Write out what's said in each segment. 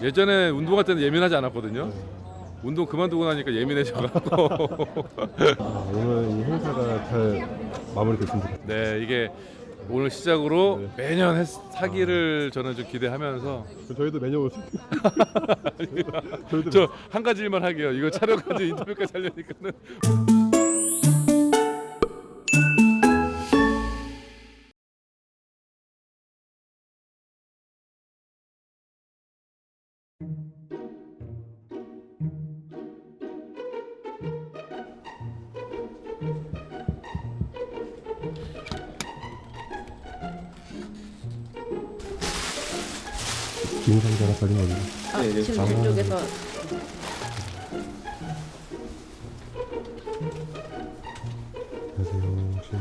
예전에 운동할 때는 예민하지 않았거든요. 운동 그만두고 나니까 예민해져갖고. 오늘 이 행사가 잘 마무리됐으면 좋겠습니다. 네, 이게 오늘 시작으로 매년 하기를 저는 좀 기대하면서 저희도 매년 오실 저 한 가지 일만 하게요. 이거 촬영까지 인터뷰까지 하려니까는. 김상자가 걸린 겁니다. 지금 이쪽에서 안녕하세요. 혹시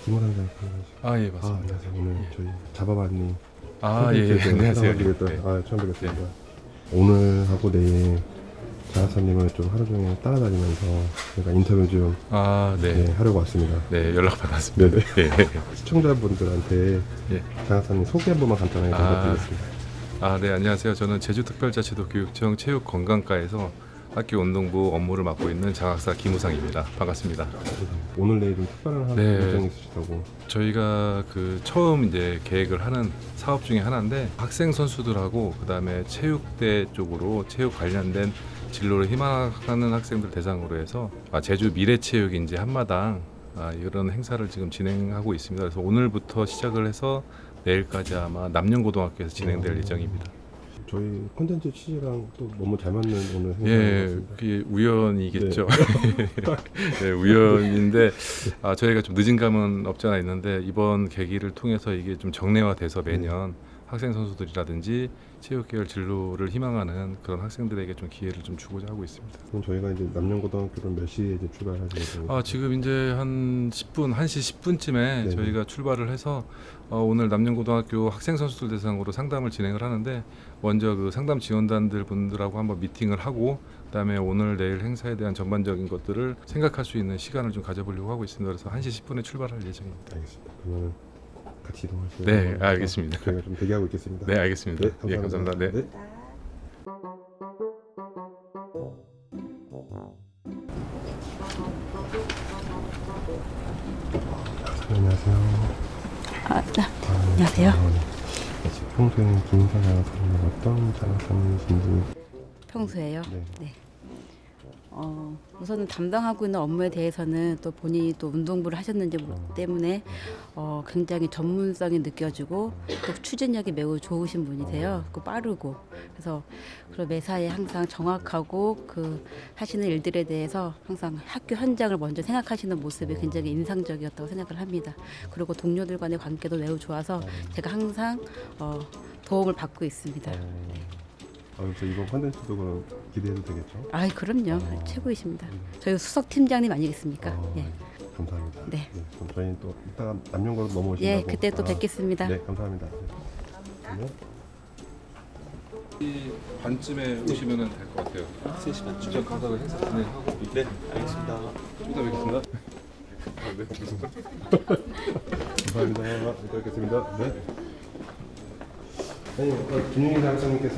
김상자 아, 예, 맞습니다. 안녕하세요. 오늘 저희 잡아봤니? 아, 예, 안녕하세요. 네. 처음 뵙겠습니다. 오늘 하고 내일 장학사님을 좀 하루 종일 따라다니면서 제가 인터뷰 좀 아, 네. 하려고 왔습니다. 네, 연락 받았습니다. 네네. 네. 시청자분들한테 예. 장학사님 소개 한 번만 간단하게 부탁드리겠습니다. 아, 네, 안녕하세요. 저는 제주특별자치도 교육청 체육건강과에서 학교 운동부 업무를 맡고 있는 장학사 김우상입니다. 반갑습니다. 오늘 내일 좀 특별한 네. 일정이 있으시다고. 저희가 그 처음 이제 계획을 하는 사업 중에 하나인데 학생 선수들하고 그다음에 체육대 쪽으로 체육 관련된 진로를 희망하는 학생들 대상으로 해서 제주 미래체육 이제 한마당 이런 행사를 지금 진행하고 있습니다. 그래서 오늘부터 시작을 해서 내일까지 아마 남녀고등학교에서 진행될 예정입니다. 저희 콘텐츠 취지랑 또 너무 잘 맞는 오늘 행사인 것 예, 같습니다. 그게 우연이겠죠. 네, 우연인데 저희가 좀 늦은 감은 없지 않아 있는데 이번 계기를 통해서 이게 좀 정례화돼서 매년 학생 선수들이라든지 체육계열 진로를 희망하는 그런 학생들에게 좀 기회를 좀 주고자 하고 있습니다. 그럼 저희가 이제 남녀고등학교는 몇 시에 이제 출발하시겠어요? 지금 이제 한 10분, 1시 10분쯤에 네네. 저희가 출발을 해서 오늘 남녀고등학교 학생 선수들 대상으로 상담을 진행을 하는데 먼저 그 상담 지원단들 분들하고 한번 미팅을 하고 그다음에 오늘 내일 행사에 대한 전반적인 것들을 생각할 수 있는 시간을 좀 가져보려고 하고 있습니다. 그래서 1시 10분에 출발할 예정입니다. 알겠습니다. 그러면 같이 이동하시죠. 네, 알겠습니다. 저희가 좀 대기하고 있겠습니다. 네, 알겠습니다. 네, 예, 감사합니다. 네. 안녕하세요. 안녕하세요. 평소에는 김인상 장학사님 어떤 장학사님이신지. 평소에요. 네. 우선은 담당하고 있는 업무에 대해서는 또 본인이 또 운동부를 하셨는지 때문에 굉장히 전문성이 느껴지고 또 추진력이 매우 좋으신 분이세요. 그 빠르고 그래서 매사에 항상 정확하고 그 하시는 일들에 대해서 항상 학교 현장을 먼저 생각하시는 모습이 굉장히 인상적이었다고 생각을 합니다. 그리고 동료들 간의 관계도 매우 좋아서 제가 항상 도움을 받고 있습니다. 그래서 이번 컨텐츠도 그럼 기대해도 되겠죠? 아이 그럼요. 최고이십니다. 저희 수석 팀장님 아니겠습니까? 예. 감사합니다. 네. 그럼 저희는 또 이따가 남녀고로 넘어오신다고. 예, 그때 또 뵙겠습니다. 네, 감사합니다. 네. 반쯤에 오시면 될 것 같아요. 3시 반쯤. 저 가서 행사 진행하고. 네, 알겠습니다. 좀 이따 뵙겠습니다. 감사합니다. 이따 뵙겠습니다. 네. 아니, 김윤희 장학사님께서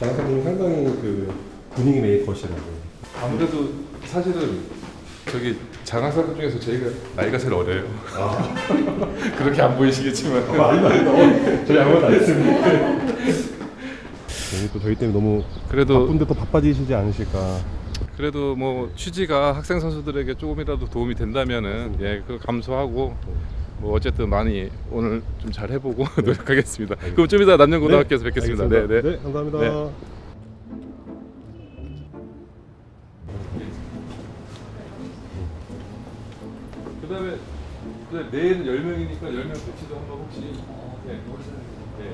장학사님이 상당히 그 분위기 메이커시라고. 아무래도 사실은 저기 장학사들 중에서 저희가 나이가 제일 어려요. 그렇게 안 보이시겠지만. 아니다. 저희 아무것도 안 했습니다. 또 저희 때문에 너무 그래도 바쁜데 또 바빠지시지 않으실까. 그래도 뭐 취지가 학생 선수들에게 조금이라도 도움이 된다면은 그걸 감수하고 뭐 어쨌든 많이 오늘 좀 잘 해보고 노력하겠습니다. 그럼 좀 이따 남녀고등학교에서 뵙겠습니다. 알겠습니다. 네. 네, 감사합니다. 네. 그다음에 내일은 10명이니까 10명 배치도 한번 혹시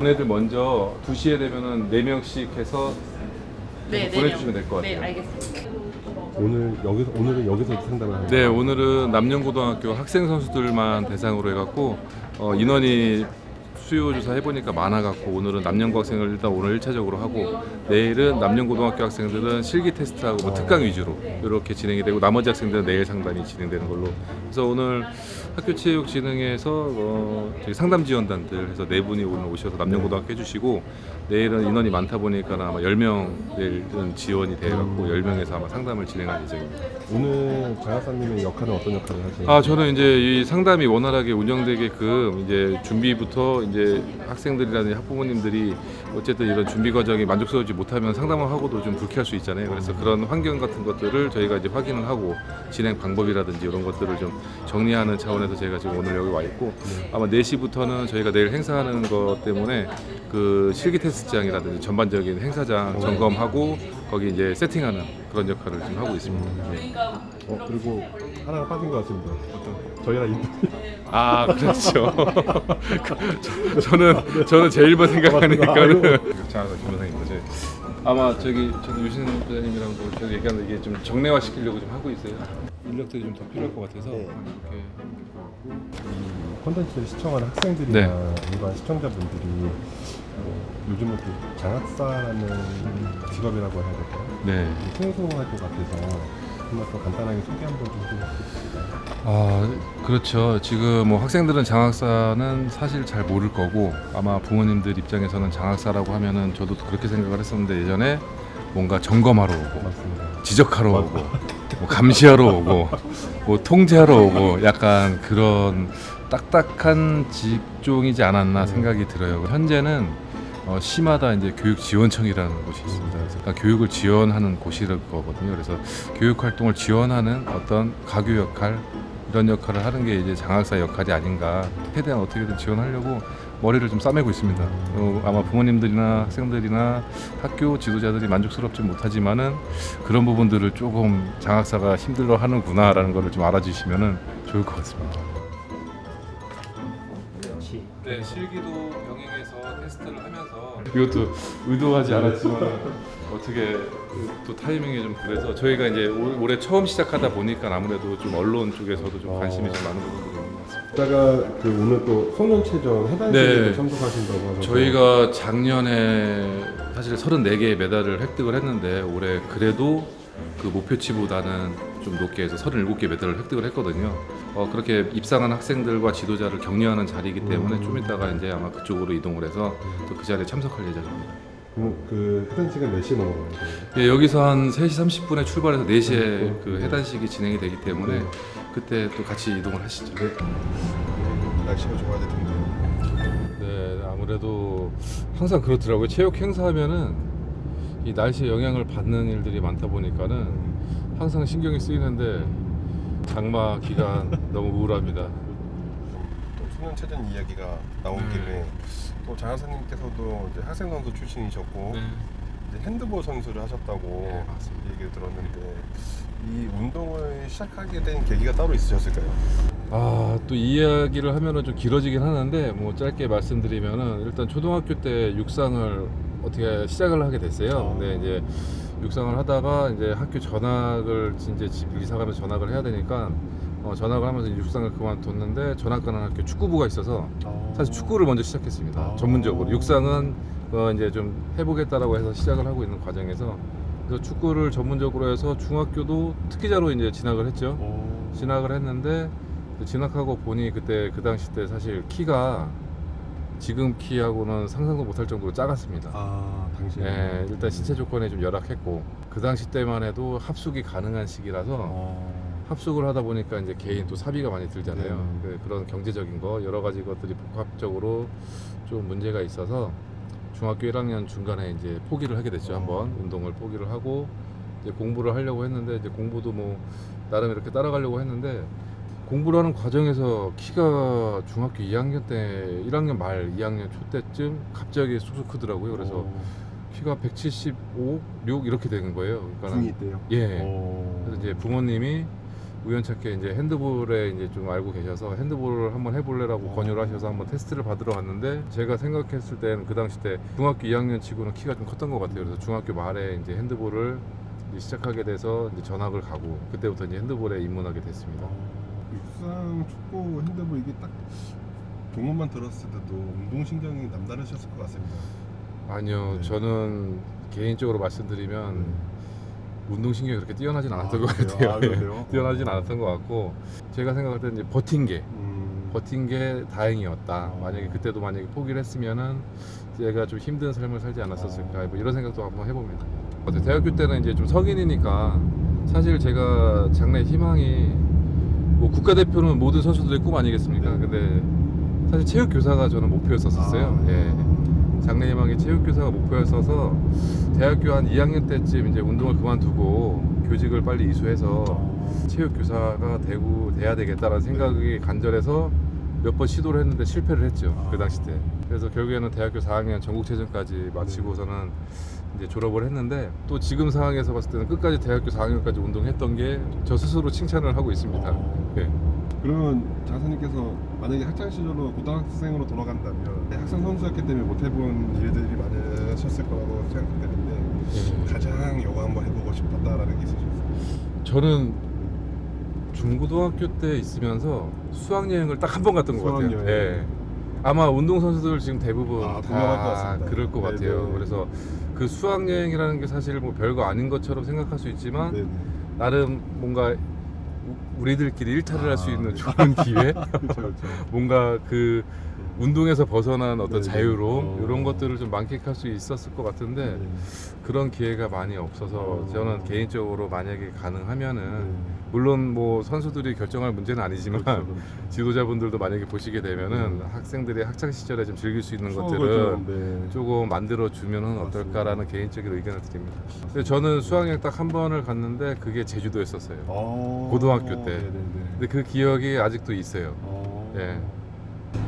애들 먼저 2시에 되면은 4명씩 해서 보내주시면 될 것 같아요. 네, 알겠습니다. 오늘은 여기서 상담을 하는 네, 오늘은 남녀고등학교 학생 선수들만 대상으로 해갖고 인원이 수요 조사 해보니까 많아갖고 오늘은 남녀고 학생을 일단 오늘 1차적으로 하고 내일은 남녀고등학교 학생들은 실기 테스트하고 뭐 특강 위주로 이렇게 진행이 되고 나머지 학생들은 내일 상담이 진행되는 걸로. 그래서 오늘 학교체육진흥에서 저기 상담 지원단들 해서 4분이 오늘 오셔서 남녀고등학교 해주시고 내일은 인원이 많다 보니까 아마 10명 내일은 지원이 돼갖고 10명에서 아마 상담을 진행할 예정입니다. 오늘 장학사님의 역할은 어떤 역할을 하시나요? 아 저는 이제 이 상담이 원활하게 운영되게끔 이제 준비부터 이제 학생들이라든지 학부모님들이 어쨌든 이런 준비 과정이 만족스러우지 못하면 상담을 하고도 좀 불쾌할 수 있잖아요. 그래서 그런 환경 같은 것들을 저희가 이제 확인을 하고 진행 방법이라든지 이런 것들을 좀 정리하는 차원에서 저희가 지금 오늘 여기 와 있고 아마 4시부터는 저희가 내일 행사하는 것 때문에 그 실기 테스트장이라든지 전반적인 행사장 점검하고 거기 이제 세팅하는 그런 역할을 지금 하고 있습니다. 네. 그리고 하나가 빠진 것 같습니다. 저희랑 인터뷰. 아 그렇죠. 저는 제일만 생각하니까는 장학사 김원상입니다. 아마 저기 저도 유신 부장님이랑도 저도 얘기하는데 이게 좀 정례화 시키려고 좀 하고 있어요. 인력들이 좀 더 필요할 것 같아서 네. 이렇게 이 콘텐츠를 시청하는 학생들이나 네. 일반 시청자분들이 요즘은 또 장학사라는 직업이라고 해야 될까요? 네. 생소할 것 같아서 정말 더 간단하게 소개 한번 좀 해주시겠어요? 아 그렇죠. 지금 뭐 학생들은 장학사는 사실 잘 모를 거고 아마 부모님들 입장에서는 장학사라고 하면은 저도 그렇게 생각을 했었는데 예전에 뭔가 점검하러 오고 맞습니다. 지적하러 오고 뭐 감시하러 오고 뭐 통제하러 오고 약간 그런 딱딱한 직종이지 않았나 생각이 들어요. 현재는 시마다 이제 교육지원청이라는 곳이 있습니다. 그래서 그러니까 교육을 지원하는 곳이라는 거거든요. 그래서 교육 활동을 지원하는 어떤 가교 역할 이런 역할을 하는 게 이제 장학사 역할이 아닌가. 최대한 어떻게든 지원하려고 머리를 좀 싸매고 있습니다. 아마 부모님들이나 학생들이나 학교 지도자들이 만족스럽지 못하지만은 그런 부분들을 조금 장학사가 힘들어하는구나라는 것을 좀 알아주시면은 좋을 것 같습니다. 네, 실기도 병행해서 테스트를 하면서 이것도 의도하지 않았지만 어떻게 또 타이밍이 좀 그래서 저희가 이제 올해 처음 시작하다 보니까 아무래도 좀 언론 쪽에서도 좀 관심이 좀 많은 부분들이 있는 것 같습니다. 이따가 그 오늘 또 송년체전 해단식에 네. 참석하신다고 하셔서 저희가 작년에 사실 34개의 메달을 획득을 했는데 올해 그래도 그 목표치보다는 좀 높게 해서 37개 메달을 획득을 했거든요. 그렇게 입상한 학생들과 지도자를 격려하는 자리이기 때문에 좀 이따가 이제 아마 그쪽으로 이동을 해서 또 그 자리에 참석할 예정입니다. 그 해단식은 몇 시에 넘어가는 거예요? 예, 여기서 한 3시 30분에 출발해서 4시에 그 해단식이 진행이 되기 때문에 그때 또 같이 이동을 하시죠. 네. 날씨가 좋아야 될 텐데. 네, 아무래도 항상 그렇더라고요. 체육 행사하면은 이 날씨의 영향을 받는 일들이 많다 보니까는 항상 신경이 쓰이는데 장마 기간 너무 우울합니다. 또 송년체전 이야기가 나온 김에 또 장하사님께서도 이제 학생 선수 출신이셨고 이제 핸드볼 선수를 하셨다고 네, 맞습니다. 얘기를 들었는데 이 운동을 시작하게 된 계기가 따로 있으셨을까요? 또 이야기를 하면은 좀 길어지긴 하는데 뭐 짧게 말씀드리면은 일단 초등학교 때 육상을 어떻게 시작을 하게 됐어요. 근데 이제 육상을 하다가 이제 학교 전학을 이제 집 이사 가면서 전학을 해야 되니까 전학을 하면서 육상을 그만뒀는데 전학 가는 학교 축구부가 있어서 사실 축구를 먼저 시작했습니다. 전문적으로 육상은 이제 좀 해보겠다라고 해서 시작을 하고 있는 과정에서 그래서 축구를 전문적으로 해서 중학교도 특기자로 이제 진학을 했죠. 진학을 했는데 진학하고 보니 그때 그 당시 때 사실 키가 지금 키하고는 상상도 못할 정도로 작았습니다. 당시에. 예, 일단 신체 조건이 좀 열악했고 그 당시 때만 해도 합숙이 가능한 시기라서 합숙을 하다 보니까 이제 개인 또 사비가 많이 들잖아요. 그런 경제적인 거 여러 가지 것들이 복합적으로 좀 문제가 있어서 중학교 1학년 중간에 이제 포기를 하게 됐죠. 한번 운동을 포기를 하고 이제 공부를 하려고 했는데 이제 공부도 뭐 나름 이렇게 따라가려고 했는데 공부를 하는 과정에서 키가 중학교 2학년 때 1학년 말 2학년 초 때쯤 갑자기 쑥쑥 크더라고요. 그래서 키가 175, 6 이렇게 되는 거예요. 그러니까 중이 있대요. 예. 그래서 이제 부모님이 우연찮게 이제 핸드볼에 이제 좀 알고 계셔서 핸드볼을 한번 해볼래라고 권유를 하셔서 한번 테스트를 받으러 갔는데 제가 생각했을 때는 그 당시 때 중학교 2학년 치고는 키가 좀 컸던 것 같아요. 그래서 중학교 말에 이제 핸드볼을 이제 시작하게 돼서 이제 전학을 가고 그때부터 이제 핸드볼에 입문하게 됐습니다. 육상, 축구, 핸드볼 이게 딱 동호만 들었을 때도 운동신경이 남다르셨을 것 같습니다. 아니요, 네. 저는 개인적으로 말씀드리면 운동신경이 그렇게 뛰어나진 않았던 것 그래요? 같아요. 그래요? 뛰어나진 않았던 것 같고, 제가 생각할 때는 이제 버틴 게 다행이었다. 만약에 그때도 만약에 포기를 했으면은 제가 좀 힘든 삶을 살지 않았었을까, 뭐 이런 생각도 한번 해봅니다. 대학교 때는 이제 좀 성인이니까 사실 제가 장래 희망이 뭐 국가대표는 모든 선수들의 꿈 아니겠습니까? 근데 사실 체육교사가 저는 목표였었어요. 예. 장래 희망이 체육교사가 목표였어서 대학교 한 2학년 때쯤 이제 운동을 그만두고 교직을 빨리 이수해서 체육교사가 돼야 되겠다라는 생각이 간절해서 몇 번 시도를 했는데 실패를 했죠. 그 당시 때. 그래서 결국에는 대학교 4학년 전국체전까지 마치고서는 이제 졸업을 했는데, 또 지금 상황에서 봤을 때는 끝까지 대학교 4학년까지 운동했던 게 저 스스로 칭찬을 하고 있습니다. 예. 그러면 장사님께서 만약에 학창 시절로 고등학생으로 돌아간다면 학생 선수였기 때문에 못 해본 일들이 많으셨을 거라고 생각되는데 가장 요거 한번 해보고 싶었다라는 게 있으셨어요? 저는 중고등학교 때 있으면서 수학여행을 딱 한 번 갔던 것 같아요. 수학여행. 예. 아마 운동선수들 지금 대부분 동감할 것 다 같습니다. 그럴 것 네네. 같아요. 그래서 그 수학여행이라는 게 사실 뭐 별거 아닌 것처럼 생각할 수 있지만 네네. 나름 뭔가 우리들끼리 일탈을 할 수 있는 좋은 기회, 그렇죠. 뭔가 그 운동에서 벗어난 어떤 네네. 자유로움 이런 것들을 좀 만끽할 수 있었을 것 같은데 네. 그런 기회가 많이 없어서 저는 개인적으로 만약에 가능하면은 네. 물론 뭐 선수들이 결정할 문제는 아니지만 그렇죠. 지도자분들도 만약에 보시게 되면은 학생들이 학창 시절에 좀 즐길 수 있는 추억을 것들은 좀, 네. 조금 만들어 주면은 어떨까라는 개인적인 의견을 드립니다. 근데 저는 수학여행 딱 한 번을 갔는데 그게 제주도였었어요. 고등학교 때. 네네네. 근데 그 기억이 아직도 있어요. 예.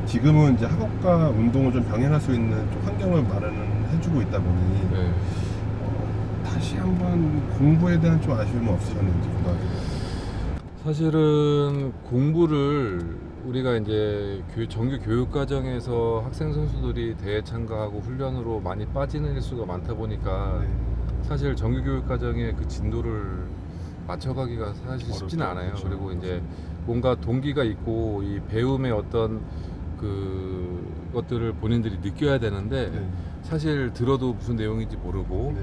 지금은 이제 학업과 운동을 좀 병행할 수 있는 좀 환경을 마련해주고 있다 보니 네. 다시 한번 공부에 대한 좀 아쉬움은 없으셨는지 고등학교 때. 사실은 공부를 우리가 이제 정규 교육 과정에서 학생 선수들이 대회 참가하고 훈련으로 많이 빠지는 일수가 많다 보니까 사실 정규 교육 과정의 그 진도를 맞춰가기가 사실 쉽지는 어렵죠. 않아요. 그렇죠. 그리고 이제 뭔가 동기가 있고 이 배움의 어떤 그 것들을 본인들이 느껴야 되는데 사실 들어도 무슨 내용인지 모르고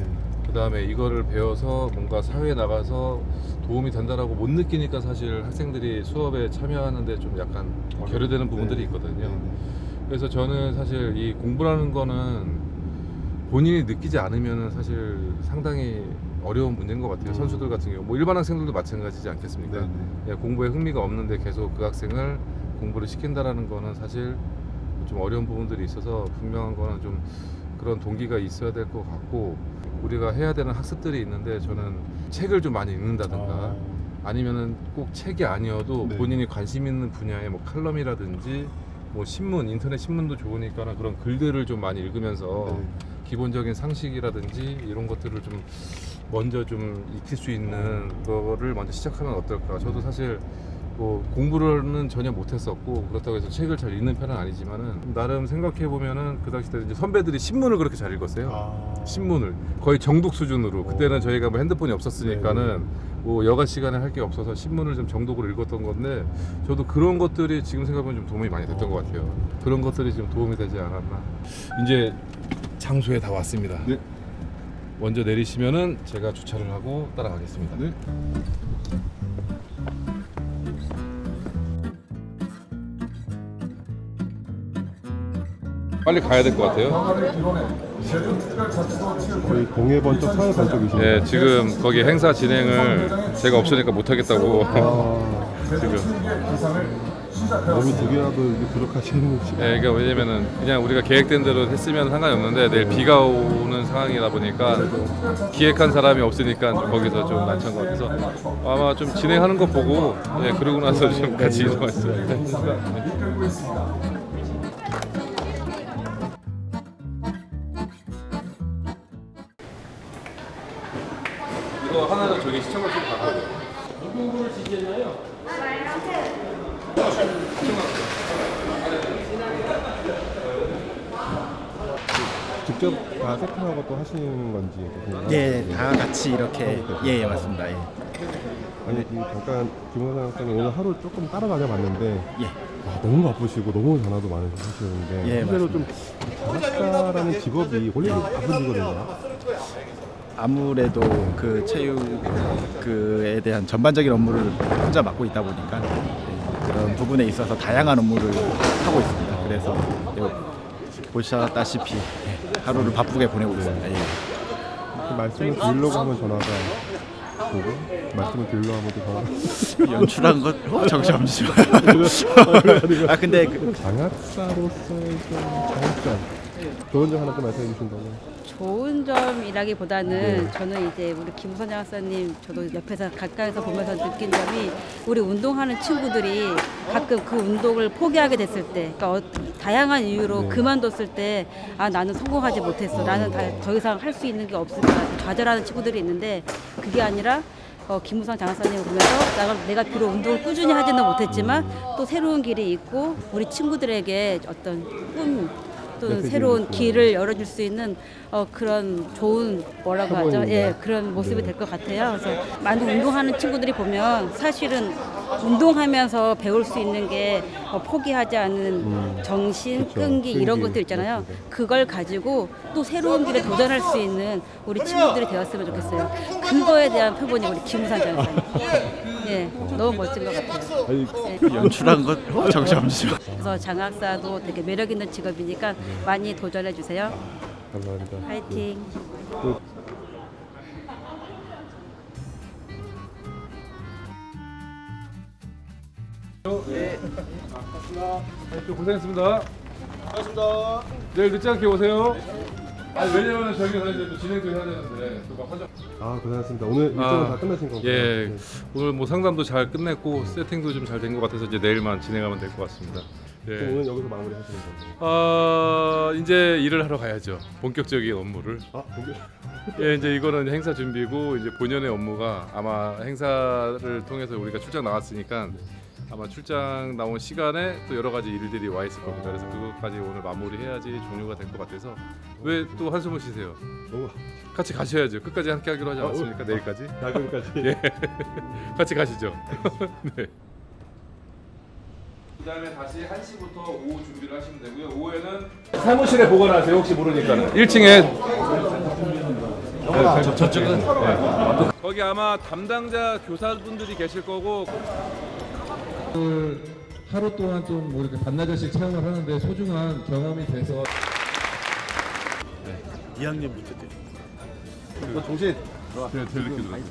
그 다음에 이거를 배워서 뭔가 사회에 나가서 도움이 된다라고 못 느끼니까 사실 학생들이 수업에 참여하는데 좀 약간 결여되는 부분들이 있거든요. 그래서 저는 사실 이 공부라는 거는 본인이 느끼지 않으면 사실 상당히 어려운 문제인 것 같아요. 선수들 같은 경우 뭐 일반 학생들도 마찬가지지 않겠습니까? 예, 공부에 흥미가 없는데 계속 그 학생을 공부를 시킨다라는 거는 사실 좀 어려운 부분들이 있어서 분명한 거는 좀 그런 동기가 있어야 될 것 같고, 우리가 해야 되는 학습들이 있는데 저는 책을 좀 많이 읽는다든가 아니면은 꼭 책이 아니어도 본인이 관심 있는 분야의 뭐 칼럼이라든지 뭐 신문, 인터넷 신문도 좋으니까 그런 글들을 좀 많이 읽으면서 기본적인 상식이라든지 이런 것들을 좀 먼저 좀 익힐 수 있는 거를 먼저 시작하면 어떨까. 저도 사실 뭐 공부는 전혀 못했었고 그렇다고 해서 책을 잘 읽는 편은 아니지만은 나름 생각해 보면은 그 당시 때 이제 선배들이 신문을 그렇게 잘 읽었어요. 신문을 거의 정독 수준으로. 그때는 저희가 뭐 핸드폰이 없었으니까는 뭐 여가 시간에 할 게 없어서 신문을 좀 정독으로 읽었던 건데 저도 그런 것들이 지금 생각하면 좀 도움이 많이 됐던 것 같아요. 그런 것들이 좀 도움이 되지 않았나. 이제 장소에 다 왔습니다. 네. 먼저 내리시면은 제가 주차를 하고 따라가겠습니다. 네. 빨리 가야 될 것 같아요. 거의 동해 번쩍 서해 번쩍이시네요. 네, 지금 거기 행사 진행을 제가 없으니까 못 하겠다고 지금. 몸이 두 개라도 이렇게 부족하시는지. 네, 그러니까 왜냐면은 그냥 우리가 계획된 대로 했으면 상관이 없는데 내일 비가 오는 상황이다 보니까 기획한 사람이 없으니까 좀 거기서 좀 난처한 것 같아서 아마 좀 진행하는 거 보고 그러고 나서 좀 같이 이동했어요. 이거 하나는 저기 시청을 좀 가고. 무궁부를 지지했나요? 직접 다 세팅하고 또 하시는 건지 궁금해요. 네, 다 같이 이렇게 예, 예 맞습니다. 예. 아니 잠깐 김원상 학생님 오늘 하루 조금 따라다녀 봤는데 예. 너무 바쁘시고 너무 전화도 많으시는데 예, 실제로 좀 작가라는 직업이 원래 바쁜 직업인가요? 아무래도 그 체육 그에 대한 전반적인 업무를 혼자 맡고 있다 보니까 예, 그런 부분에 있어서 다양한 업무를 하고 있습니다. 그래서 보셨다시피 예, 하루를 바쁘게 보내고 있습니다. 예. 그 말씀을 드리려고 하면 전화가 오고 말씀을 드리려고 하면 또 전화가 연출한 것 잠시만요. 아 근데 장학사로서의 좀 장점 좋은 점 하나 또 말씀해 주신다면. 좋은 점이라기보다는 저는 이제 우리 김우선 장학사님 저도 옆에서 가까이서 보면서 느낀 점이 우리 운동하는 친구들이 가끔 그 운동을 포기하게 됐을 때 그러니까 다양한 이유로 그만뒀을 때 아 나는 성공하지 못했어 나는 더 이상 할 수 있는 게 없을까 좌절하는 친구들이 있는데 그게 아니라 김우선 장학사님을 보면서 내가 비록 운동을 꾸준히 하지는 못했지만 또 새로운 길이 있고 우리 친구들에게 어떤 꿈 또 새로운 길을 열어줄 수 있는 그런 좋은 뭐라고 하죠? 예, 그런 모습이 될 것 같아요. 그래서 많은 운동하는 친구들이 보면 사실은 운동하면서 배울 수 있는 게 포기하지 않는 정신, 끈기 이런 것들 있잖아요. 그걸 가지고 또 새로운 길에 도전할 수 있는 우리 친구들이 되었으면 좋겠어요. 그거에 대한 표본이 우리 김우선 장사님. 예, 너무 멋진 것 같아요. 예. 연출한 것 잠시만요. 그래서 장학사도 되게 매력 있는 직업이니까 많이 도전해 주세요. 감사합니다. 파이팅. 고생했습니다. 고맙습니다. 내일 늦지 않게 오세요. 아니 왜냐면 저희가 이제 또 진행도 해야 되는데 또막 하죠. 고생하셨습니다. 오늘 일정은 다 끝나신 건가요? 예, 네. 오늘 뭐 상담도 잘 끝냈고 세팅도 좀 잘 된 것 같아서 이제 내일만 진행하면 될 것 같습니다. 그럼 예. 오늘 여기서 마무리 하시는 건가요? 이제 일을 하러 가야죠. 본격적인 업무를. 예, 이제 이거는 행사 준비고 이제 본연의 업무가 아마 행사를 통해서 우리가 출장 나왔으니까 아마 출장 나온 시간에 또 여러 가지 일들이 와 있을 겁니다. 그래서 그것까지 오늘 마무리해야지 종료가 될 것 같아서 왜 또 한숨을 쉬세요? 너무 같이 가셔야죠. 끝까지 함께 하기로 하지 않았습니까? 내일까지? 야근까지. 예, 같이 가시죠. 네. 그다음에 다시 1시부터 오후 준비를 하시면 되고요. 오후에는 사무실에 보관하세요. 혹시 모르니까는 1층에 저쪽은 거기 아마 담당자 교사분들이 계실 거고 하루 동안 좀 뭐 이렇게 반나절씩 체험을 하는데 소중한 경험이 돼서 2학년부터 돼. 정신. 제일 늦게 들어요.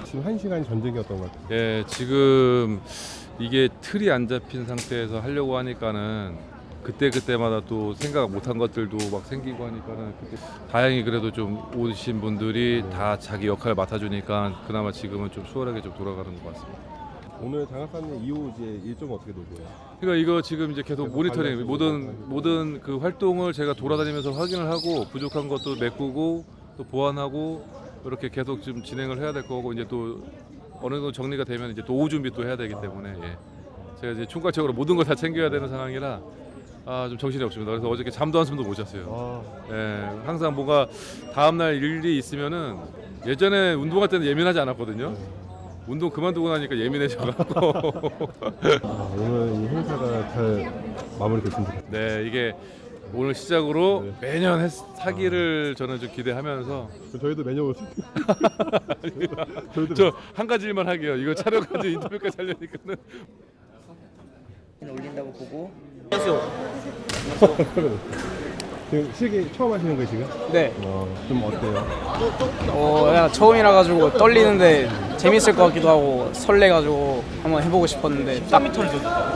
지금 1시간 전쟁이었던 것 같아요. 예, 지금 이게 틀이 안 잡힌 상태에서 하려고 하니까는 그때마다 또 생각 못한 것들도 막 생기고 하니까는 다행히 그래도 좀 오신 분들이 다 자기 역할을 맡아주니까 그나마 지금은 좀 수월하게 좀 돌아가는 것 같습니다. 오늘 장학사님 이후 이제 일정은 어떻게 되고요? 그러니까 이거 지금 이제 계속 모니터링 관리하시고 모든 그 활동을 제가 돌아다니면서 확인을 하고 부족한 것도 메꾸고 또 보완하고 이렇게 계속 좀 진행을 해야 될 거고 이제 또 어느 정도 정리가 되면 이제 또 오후 준비 또 해야 되기 때문에 예. 제가 이제 총괄적으로 모든 걸 다 챙겨야 되는 상황이라 좀 정신이 없습니다. 그래서 어저께 잠도 한숨도 못 잤어요. 예, 항상 뭔가 다음 날 일이 있으면은 예전에 운동할 때는 예민하지 않았거든요. 운동 그만두고 나니까 예민해져가지고 오늘 이 행사가 잘 마무리됐으면 좋겠습니다. 네 이게 오늘 시작으로 매년 사기를 저는 좀 기대하면서 그럼 저희도 매년 올 수 있어요. 저 한 가지 일만 하게요. 이거 촬영까지 인터뷰까지 하려니까는 올린다고 보고 지금 실기 처음 하시는 거예요 지금? 네. 좀 어때요? 그냥 처음이라 가지고 떨리는데 재밌을 것 같기도 하고 설레가지고 한번 해보고 싶었는데 딱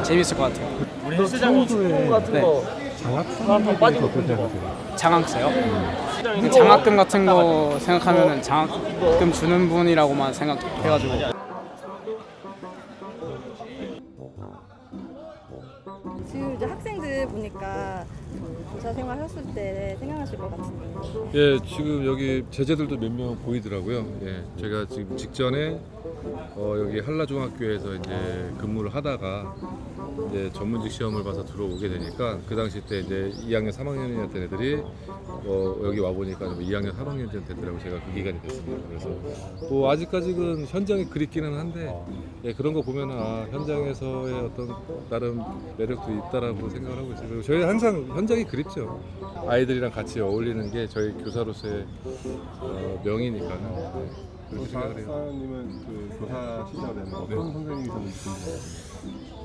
재밌을 것 같아요. 우리 헬스장 네. 장학금에 대해서 어떻게 생각하세요? 장학세요? 장학금 같은 거 생각하면은 장학금 주는 분이라고만 생각해가지고 지금 이제 학생들 보니까 교사 생활 했을 때 생각하실 것 같은데. 예 지금 여기 제자들도 몇 명 보이더라고요. 예 제가 지금 직전에 여기 한라중학교에서 이제 근무를 하다가 이제 전문직 시험을 봐서 들어오게 되니까 그 당시 때 이제 2학년 3학년이었던 애들이 여기 와 보니까 2학년 3학년쯤 되더라고. 제가 그 기간이 됐습니다. 그래서 뭐 아직까지는 현장이 그립기는 한데 예, 그런 거 보면 현장에서의 어떤 나름 매력도 있다라고 생각을 하고 있어요. 그리고 저희 항상 현장이 그립죠. 아이들이랑 같이 어울리는 게 저희 교사로서의 명이니까는. 그렇게 생각을 해요. 박사님은 그 교사 시절에는 어떤 선생님이셨는지 궁금해요.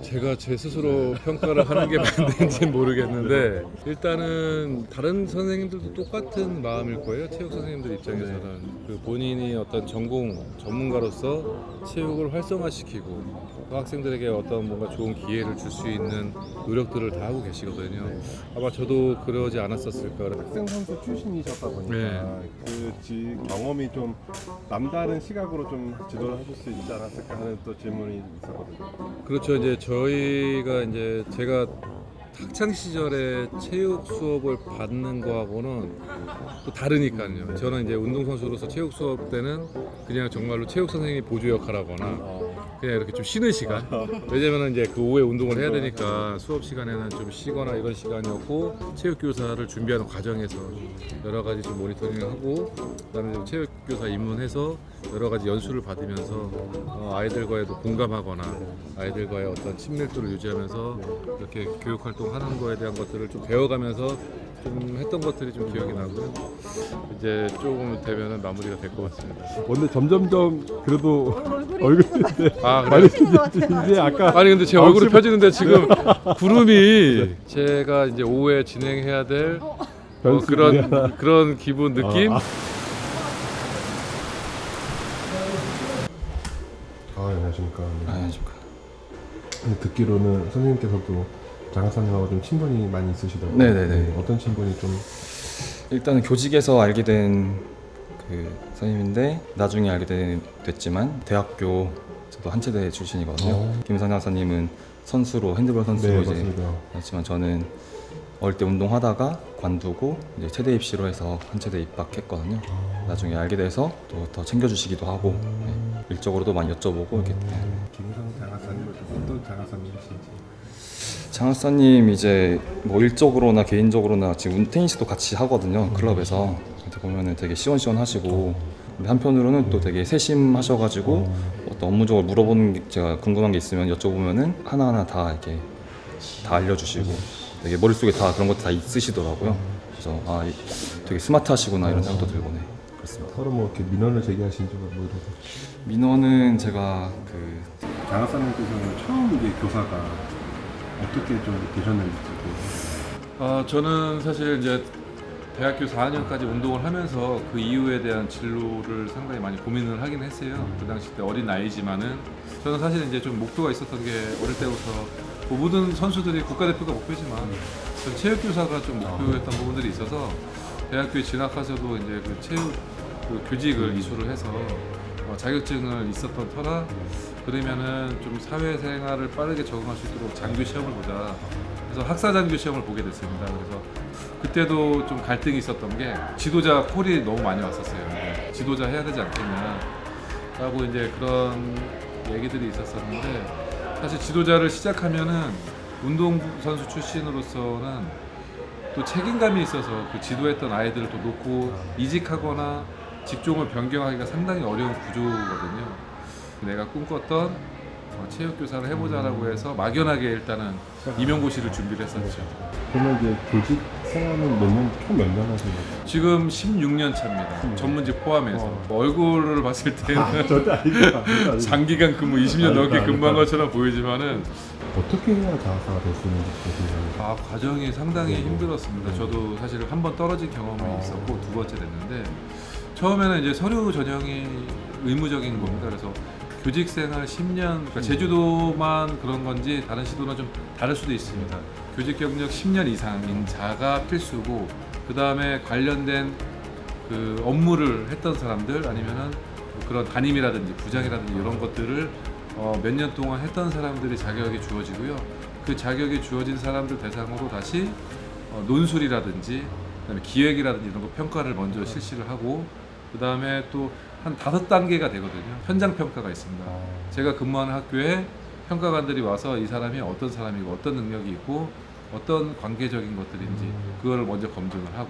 제가 제 스스로 평가를 하는 게 맞는지 모르겠는데 일단은 다른 선생님들도 똑같은 마음일 거예요. 체육 선생님들 입장에서는 그 본인이 어떤 전문가로서 체육을 활성화시키고 그 학생들에게 어떤 뭔가 좋은 기회를 줄 수 있는 노력들을 다 하고 계시거든요. 아마 저도 그러지 않았었을까. 학생 선수 출신이셨다 보니까 네. 그 경험이 좀 남다른 시각으로 좀 지도를 하실 수 있지 않았을까 하는 또 질문이 있었거든요. 그렇죠. 이제 저희가 이제 제가 학창 시절에 체육 수업을 받는 거하고는 또 다르니까요. 저는 이제 운동선수로서 체육 수업 때는 그냥 정말로 체육 선생님이 보조 역할하거나 그냥 이렇게 좀 쉬는 시간. 왜냐면은 이제 그 오후에 운동을 해야 되니까 수업 시간에는 좀 쉬거나 이런 시간이었고 체육 교사를 준비하는 과정에서 여러 가지 좀 모니터링하고 그다음에 좀 체육 교사 입문해서 여러 가지 연수를 받으면서 아이들과에도 공감하거나 아이들과의 어떤 친밀도를 유지하면서 이렇게 교육 활동하는 거에 대한 것들을 좀 배워가면서 좀 했던 것들이 좀 기억이 나고요. 이제 조금 되면은 마무리가 될 것 같습니다. 근데 점점점 그래도 얼굴인데 아 많이 그래요? 이제 아까 아니 근데 제 얼굴이 펴지는데 지금 구름이 제가 이제 오후에 진행해야 될 그런 기분 느낌? 안녕하십니까. 안녕하십니까. 듣기로는 선생님께서도 장학사님하고 좀 친분이 많이 있으시다고. 네네네. 어떤 친분이 좀 일단은 교직에서 알게 된 그 선생님인데 나중에 알게 됐지만 대학교 저도 한체대 출신이거든요. 김선희 학사님은 선수로 핸드볼 선수로 네, 이제 맞습니다. 했지만 저는 어릴 때 운동하다가 관두고 이제 체대 입시로 해서 한체대 입학했거든요. 나중에 알게 돼서 또 더 챙겨주시기도 하고 네, 일적으로도 많이 여쭤보고 이렇게 김선 장학사님은 좀 어떤 장학사님이신지. 장학사님 이제 뭐 일적으로나 개인적으로나 지금 테니스도 같이 하거든요. 클럽에서 보면은 되게 시원시원하시고 근데 한편으로는 또 되게 세심하셔가지고 어떤 업무적으로 물어보는 게 제가 궁금한 게 있으면 여쭤보면은 하나하나 다 이렇게 다 알려주시고 되게 머릿속에 다 그런 것도 다 있으시더라고요. 그래서 되게 스마트하시구나 이런 생각도 들고 네 그렇습니다. 서로 뭐 이렇게 민원을 제기하신 적은 뭐 이런. 민원은 제가 그 장학사님께서는 처음 이제 교사가 어떻게 좀 되셨는지. 저는 사실 이제 대학교 4학년까지 운동을 하면서 그 이후에 대한 진로를 상당히 많이 고민을 하긴 했어요. 그 당시 때 어린 나이지만은 저는 사실 이제 좀 목표가 있었던 게 어릴 때부터 뭐 모든 선수들이 국가대표가 목표지만 전 체육교사가 좀 목표였던 부분들이 있어서 대학교에 진학해서도 이제 그 체육 그 교직을 이수를 해서 자격증을 있었던 터라 그러면은 좀 사회생활을 빠르게 적응할 수 있도록 장교 시험을 보자. 그래서 학사장교 시험을 보게 됐습니다. 그래서 그때도 좀 갈등이 있었던 게 지도자 콜이 너무 많이 왔었어요. 지도자 해야 되지 않겠냐 라고 이제 그런 얘기들이 있었었는데 사실 지도자를 시작하면은 운동선수 출신으로서는 또 책임감이 있어서 그 지도했던 아이들을 또 놓고 이직하거나 직종을 변경하기가 상당히 어려운 구조거든요. 내가 꿈꿨던 체육교사를 해보자라고 해서 막연하게 일단은 임용고시를 준비를 했었죠. 그러면 이제 교직 생활은 총 몇 년 하신 거죠? 지금 16년 차입니다. 전문직 포함해서. 얼굴을 봤을 때는 절대 아니다. 장기간 근무 20년 넘게 근무한 것처럼 보이지만은 어떻게 해야 장학사가 될 수 있는지 궁금해요. 과정이 상당히 힘들었습니다. 저도 사실 한 번 떨어진 경험이 있었고 두 번째 됐는데 처음에는 이제 서류 전형이 의무적인 겁니다. 그래서 교직 생활 10년, 그러니까 제주도만 그런 건지 다른 시도는 좀 다를 수도 있습니다. 교직 경력 10년 이상인 자가 필수고 그 다음에 관련된 그 업무를 했던 사람들 아니면은 뭐 그런 담임이라든지 부장이라든지 이런 것들을 몇 년 동안 했던 사람들이 자격이 주어지고요. 그 자격이 주어진 사람들 대상으로 다시 논술이라든지 그다음에 기획이라든지 이런 거 평가를 먼저 실시를 하고 그 다음에 또 한 5단계가 되거든요. 현장 평가가 있습니다. 제가 근무하는 학교에 평가관들이 와서 이 사람이 어떤 사람이고 어떤 능력이 있고 어떤 관계적인 것들인지 그거를 먼저 검증을 하고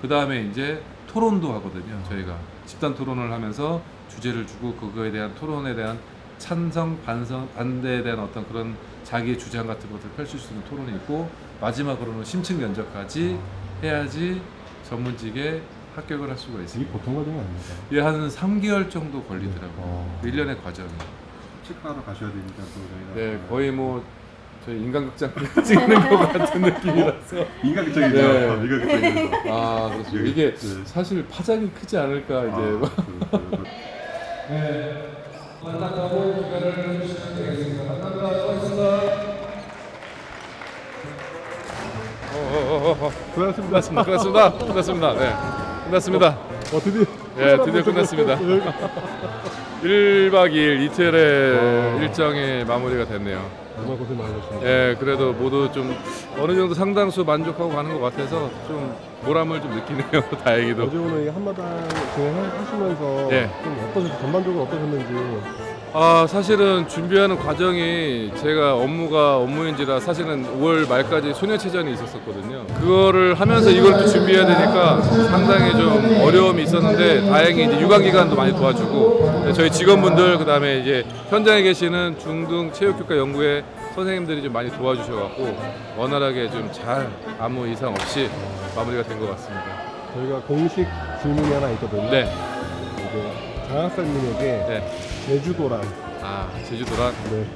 그 다음에 이제 토론도 하거든요. 저희가 집단 토론을 하면서 주제를 주고 그거에 대한 토론에 대한 찬성, 반대에 대한 어떤 그런 자기의 주장 같은 것을 펼칠 수 있는 토론이 있고 마지막으로는 심층 면접까지 해야지 전문직에 합격을 할 수가 이게 있습니다. 보통 과정이 아닙니다. 이게 한 3개월 정도 걸리더라고요. 1년의 과정이. 체크하러 가셔야 되니까 또 저희가 네, 거의 뭐 저희 인간극장 찍는 것 같은 느낌이라서. 인간적이죠. 네. 인간적이죠. 아, 그렇습니다. 이게 네. 사실 파장이 크지 않을까 이제. 안타까운 기간을 주시면 되겠습니다. 감사합니다. 고맙습니다. 끝났습니다. 네, 끝났습니다. 드디어. 네, 드디어 끝났습니다. 1박 2일 이틀의 일정이 마무리가 됐네요. 정말 고생 많으셨습니다. 예, 그래도 모두 좀 어느 정도 상당수 만족하고 가는 것 같아서 좀 보람을 좀 느끼네요. 다행히도. 어제 오늘 이 한마당 진행하시면서 예. 좀 어떠셨어요? 전반적으로 어떠셨는지. 아, 사실은 준비하는 과정이 제가 업무인지라 사실은 5월 말까지 소녀체전이 있었었거든요. 그거를 하면서 이걸 또 준비해야 되니까 상당히 좀 어려움이 있었는데 다행히 이제 유관기관도 많이 도와주고 저희 직원분들 그다음에 이제 현장에 계시는 중등 체육교과 연구회 선생님들이 좀 많이 도와주셔갖고 원활하게 좀 잘 아무 이상 없이 마무리가 된 것 같습니다. 저희가 공식 질문이 하나 있거든요. 네, 이제 장학사님에게 네. 제주도란. 아, 제주도란. 네.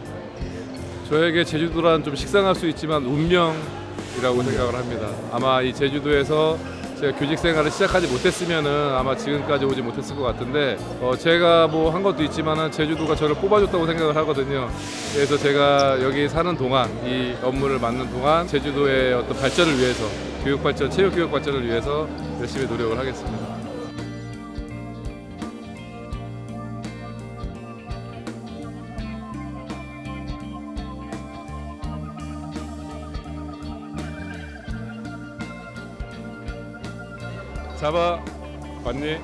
저에게 제주도란 좀 식상할 수 있지만 운명이라고 생각을 합니다. 아마 이 제주도에서 제가 교직 생활을 시작하지 못했으면은 아마 지금까지 오지 못했을 것 같은데 제가 뭐 한 것도 있지만은 제주도가 저를 뽑아줬다고 생각을 하거든요. 그래서 제가 여기 사는 동안 이 업무를 맡는 동안 제주도의 어떤 발전을 위해서 교육 발전, 체육 교육 발전을 위해서 열심히 노력을 하겠습니다. 잡아 봤니?